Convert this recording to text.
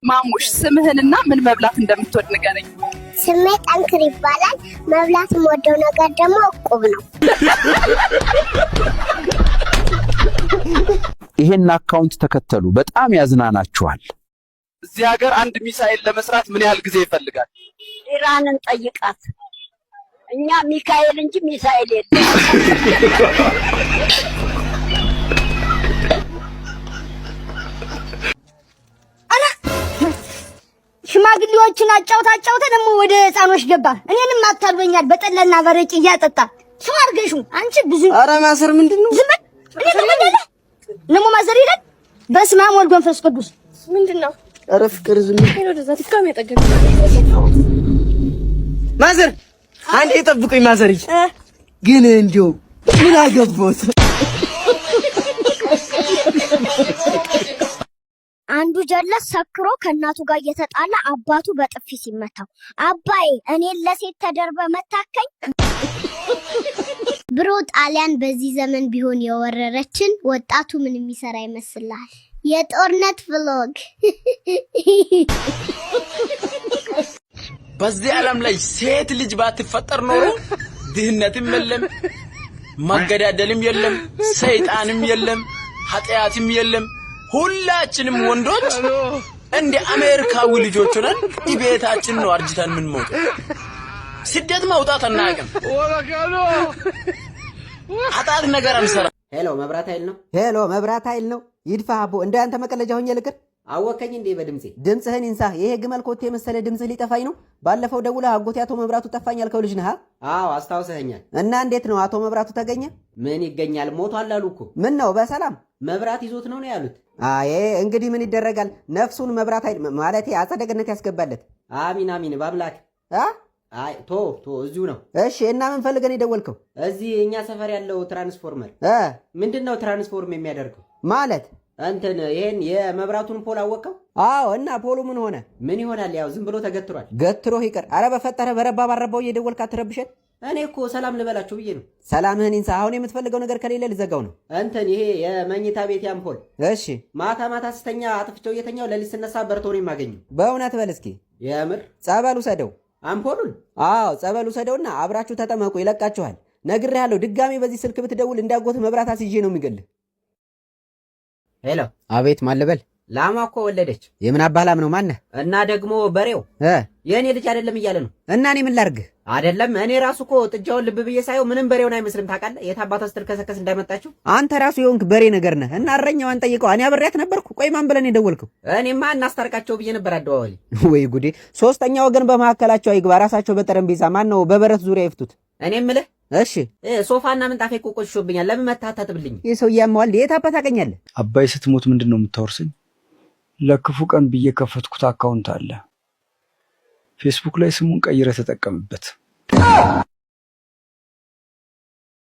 ማሙሽ ስምህንና ምን መብላት እንደምትወድ ንገረኝ። ስሜ ጠንክር ይባላል። መብላት የምወደው ነገር ደግሞ ዕቁብ ነው። ይሄን አካውንት ተከተሉ፣ በጣም ያዝናናችኋል። እዚህ ሀገር አንድ ሚሳኤል ለመስራት ምን ያህል ጊዜ ይፈልጋል? ኢራንን ጠይቃት። እኛ ሚካኤል እንጂ ሚሳኤል የለም። ሽማግሌዎችን አጫውታ ደግሞ ወደ ህፃኖች ገባ። እኔንም አታልበኛል በጠላና በረጭ እያጠጣ ሰው አርገሹ አንቺ ብዙ አረ ማሰር ምንድነው? ዝም እኔ ተመደለ ነሞ ማሰር ይላል። በስመ አብ ወልድ ወመንፈስ ቅዱስ ምንድነው? አረ ፍቅር ዝም ሄሎ ደዛ ትካም ያጠገብ ማዘር አንዴ ጠብቁኝ። ማዘር ግን እንዲው ምን አገባሁት? አንዱ ጀለስ ሰክሮ ከእናቱ ጋር እየተጣላ አባቱ በጥፊ ሲመታው አባዬ እኔን ለሴት ተደርበ መታከኝ። ብሮ ጣሊያን በዚህ ዘመን ቢሆን የወረረችን ወጣቱ ምን የሚሰራ ይመስልሃል? የጦርነት ፍሎግ። በዚህ ዓለም ላይ ሴት ልጅ ባትፈጠር ኖሮ ድህነትም የለም፣ መገዳደልም የለም፣ ሰይጣንም የለም፣ ኃጢአትም የለም። ሁላችንም ወንዶች እንደ አሜሪካዊ ልጆች ሆነን ቤታችን ነው አርጅተን ምን ሞት ስደት መውጣት አናውቅም። ኃጢአት ነገር አንሰራ። ሄሎ መብራት ኃይል ነው። ሄሎ መብራት ኃይል ነው። ይድፋ አቦ እንዳንተ መቀለጃ ሆኜ ልቅር። አወከኝ እንዴ በድምጼ? ድምጽህን ይንሳ። ይሄ ግመል ኮቴ የመሰለ ድምጽህ ሊጠፋኝ ነው። ባለፈው ደውለህ አጎቴ አቶ መብራቱ ጠፋኝ ያልከው ልጅ ነህ? አዎ አስታውሰኸኛል። እና እንዴት ነው አቶ መብራቱ ተገኘ? ምን ይገኛል? ሞቷል አሉ እኮ። ምን ነው በሰላም መብራት ይዞት ነው ያሉት። አይ እንግዲህ ምን ይደረጋል። ነፍሱን መብራት ኃይል ማለቴ አጸደ ገነት ያስገባለት። አሚን አሚን ባምላክ። አይ ቶ እዚሁ ነው። እሺ እና ምን ፈልገን የደወልከው? እዚህ እኛ ሰፈር ያለው ትራንስፎርመር ምንድነው ትራንስፎርም የሚያደርገው ማለት እንትን ይሄን የመብራቱን ፖል አወቀው? አዎ። እና ፖሉ ምን ሆነ? ምን ይሆናል? ያው ዝም ብሎ ተገትሯል። ገትሮህ ይቀር። አረ በፈጠረ በረባ ባረባው እየደወልክ አትረብሸን። እኔ እኮ ሰላም ልበላችሁ ብዬ ነው። ሰላምህን ይንሳ። አሁን የምትፈልገው ነገር ከሌለ ልዘጋው ነው። እንትን ይሄ የመኝታ ቤት ያምፖል። እሺ። ማታ ስተኛ አጥፍቼው እየተኛው ለሊት ስነሳ በርቶ ነው የማገኘው። በእውነት በል እስኪ። የምር ጸበል ውሰደው። አምፖሉን? አዎ ጸበል ውሰደውና አብራችሁ ተጠመቁ፣ ይለቃችኋል። ነግሬሃለሁ። ድጋሚ በዚህ ስልክ ብትደውል እንዳጎት መብራት አስይዤ ነው የሚገልህ። ሄሎ። አቤት ማለበል። ላሟ እኮ ወለደች። የምን አባላም ነው ማነህ? እና ደግሞ በሬው የእኔ ልጅ አይደለም እያለ ነው። እና እኔ ምን ላድርግህ? አይደለም እኔ ራሱ እኮ ጥጃውን ልብ ብዬ ሳየው ምንም በሬውን አይመስልም። ታውቃለህ? የት አባቷ ስትልከሰከስ እንዳመጣችሁ። አንተ ራሱ የሆንክ በሬ ነገር ነህ። እና እረኛዋን ጠይቀው። እኔ አብሬያት ነበርኩ። ቆይ ማን ብለን የደወልከው? እኔማ እናስታርቃቸው ብዬ ነበር አደዋወሌ። ወይ ጉዴ! ሶስተኛ ወገን በመካከላቸው አይግባ። ራሳቸው በጠረጴዛ ማን ነው በበረት ዙሪያ ይፍቱት። እኔ የምልህ እሺ፣ ሶፋና ምንጣፌ እኮ ቆሽሾብኛል። ለምን መታታትብልኝ? ይህ ሰው ያማዋል። የት አባት ታገኛለህ? አባይ ስትሞት ምንድን ነው የምታወርሰኝ? ለክፉ ቀን ብዬ ከፈትኩት አካውንት አለ ፌስቡክ ላይ፣ ስሙን ቀይረ ተጠቀምበት።